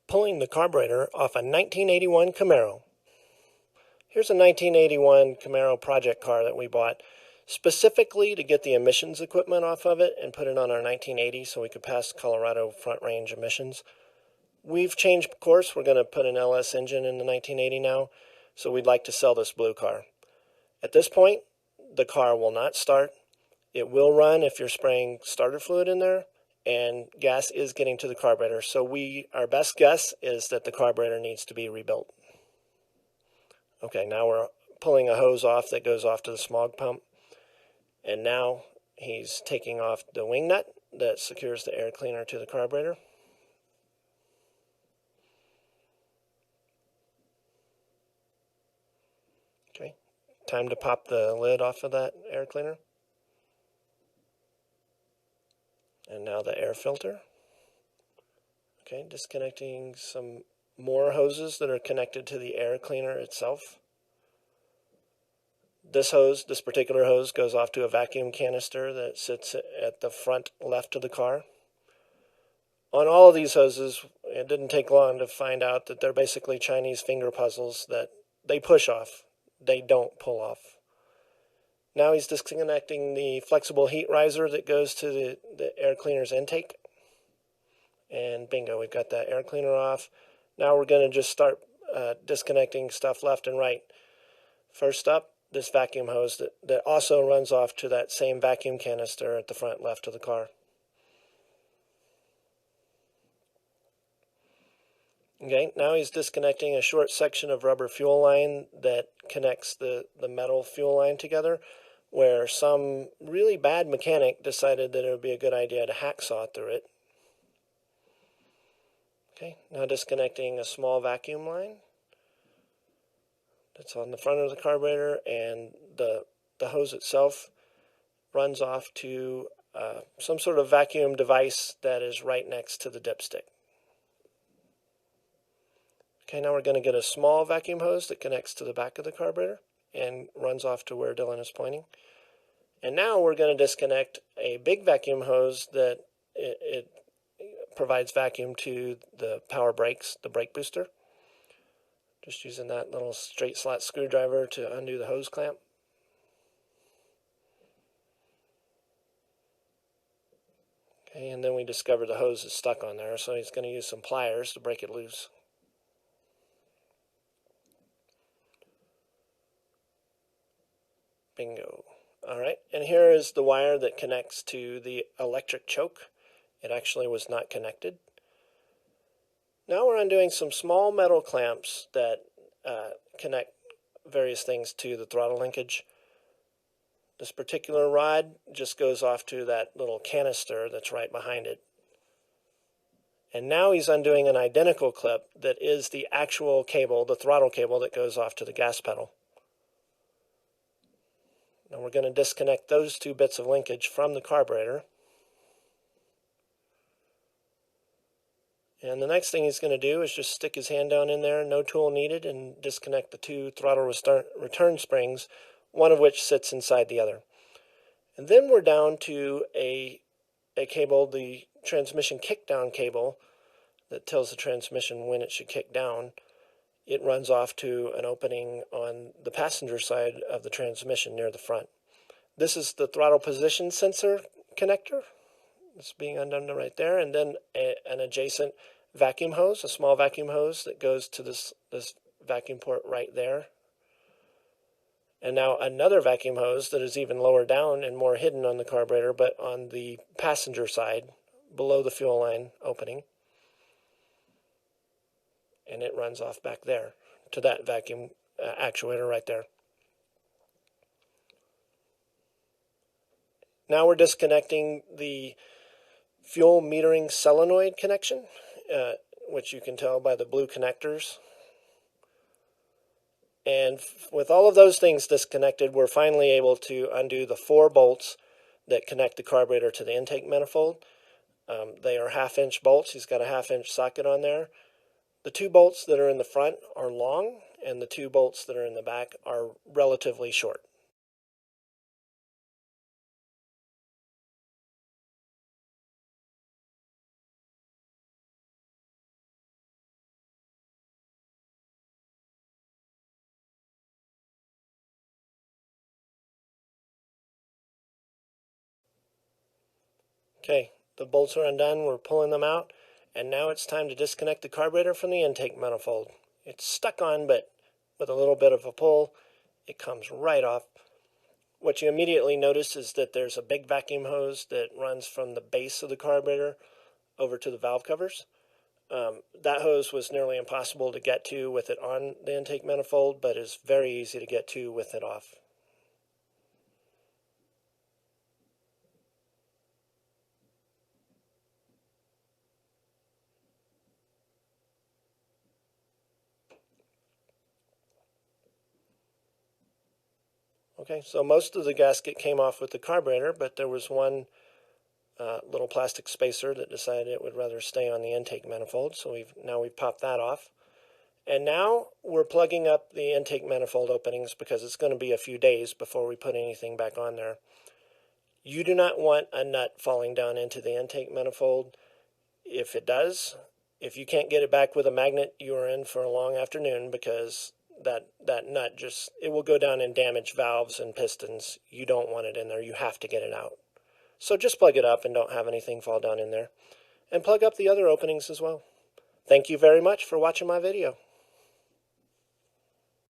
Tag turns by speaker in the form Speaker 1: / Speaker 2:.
Speaker 1: pulling the carburetor off a 1981 Camaro. Here's a 1981 Camaro project car that we bought specifically to get the emissions equipment off of it and put it on our 1980 so we could pass Colorado front range emissions. We've changed course. We're going to put an LS engine in the 1980 now, so we'd like to sell this blue car. At this point, the car will not start. It will run if you're spraying starter fluid in there, and gas is getting to the carburetor. So our best guess is that the carburetor needs to be rebuilt. Okay, now we're pulling a hose off that goes off to the smog pump. And now he's taking off the wing nut that secures the air cleaner to the carburetor. Okay, time to pop the lid off of that air cleaner. And now the air filter. Okay, disconnecting some more hoses that are connected to the air cleaner itself. This particular hose, goes off to a vacuum canister that sits at the front left of the car. On all of these hoses, it didn't take long to find out that they're basically Chinese finger puzzles that they push off. They don't pull off. Now he's disconnecting the flexible heat riser that goes to the air cleaner's intake. And bingo, we've got that air cleaner off. Now we're going to just start disconnecting stuff left and right. First up, this vacuum hose that also runs off to that same vacuum canister at the front left of the car. Okay, now he's disconnecting a short section of rubber fuel line that connects the metal fuel line together, where some really bad mechanic decided that it would be a good idea to hacksaw through it. Okay, now disconnecting a small vacuum line that's on the front of the carburetor, and the hose itself runs off to some sort of vacuum device that is right next to the dipstick. Okay, now we're going to get a small vacuum hose that connects to the back of the carburetor and runs off to where Dylan is pointing. And now we're going to disconnect a big vacuum hose that it provides vacuum to the power brakes, the brake booster. Just using that little straight slot screwdriver to undo the hose clamp. Okay, and then we discover the hose is stuck on there, so he's going to use some pliers to break it loose. Bingo. Alright, and here is the wire that connects to the electric choke. It actually was not connected. Now we're undoing some small metal clamps that connect various things to the throttle linkage. This particular rod just goes off to that little canister that's right behind it. And now he's undoing an identical clip that is the actual cable, the throttle cable that goes off to the gas pedal. Now we're going to disconnect those two bits of linkage from the carburetor. And the next thing he's going to do is just stick his hand down in there, no tool needed, and disconnect the two throttle return springs, one of which sits inside the other. And then we're down to a cable, the transmission kickdown cable, that tells the transmission when it should kick down. It runs off to an opening on the passenger side of the transmission near the front. This is the throttle position sensor connector. It's being undone right there. And then an adjacent vacuum hose, a small vacuum hose that goes to this vacuum port right there. And now another vacuum hose that is even lower down and more hidden on the carburetor, but on the passenger side, below the fuel line opening. And it runs off back there to that vacuum actuator right there. Now we're disconnecting the fuel metering solenoid connection, which you can tell by the blue connectors. And with all of those things disconnected, we're finally able to undo the 4 bolts that connect the carburetor to the intake manifold. They are 1/2-inch bolts. He's got a 1/2-inch socket on there. The 2 bolts that are in the front are long, and the 2 bolts that are in the back are relatively short. Okay, the bolts are undone, we're pulling them out, and now it's time to disconnect the carburetor from the intake manifold. It's stuck on, but with a little bit of a pull, it comes right off. What you immediately notice is that there's a big vacuum hose that runs from the base of the carburetor over to the valve covers. That hose was nearly impossible to get to with it on the intake manifold, but is very easy to get to with it off. Okay, so most of the gasket came off with the carburetor, but there was one little plastic spacer that decided it would rather stay on the intake manifold, so we've popped that off. And now we're plugging up the intake manifold openings because it's going to be a few days before we put anything back on there. You do not want a nut falling down into the intake manifold. If it does, if you can't get it back with a magnet, you are in for a long afternoon, because that nut it will go down and damage valves and pistons. You don't want it in there. You have to get it out. So just plug it up and don't have anything fall down in there. And plug up the other openings as well. Thank you very much for watching my video.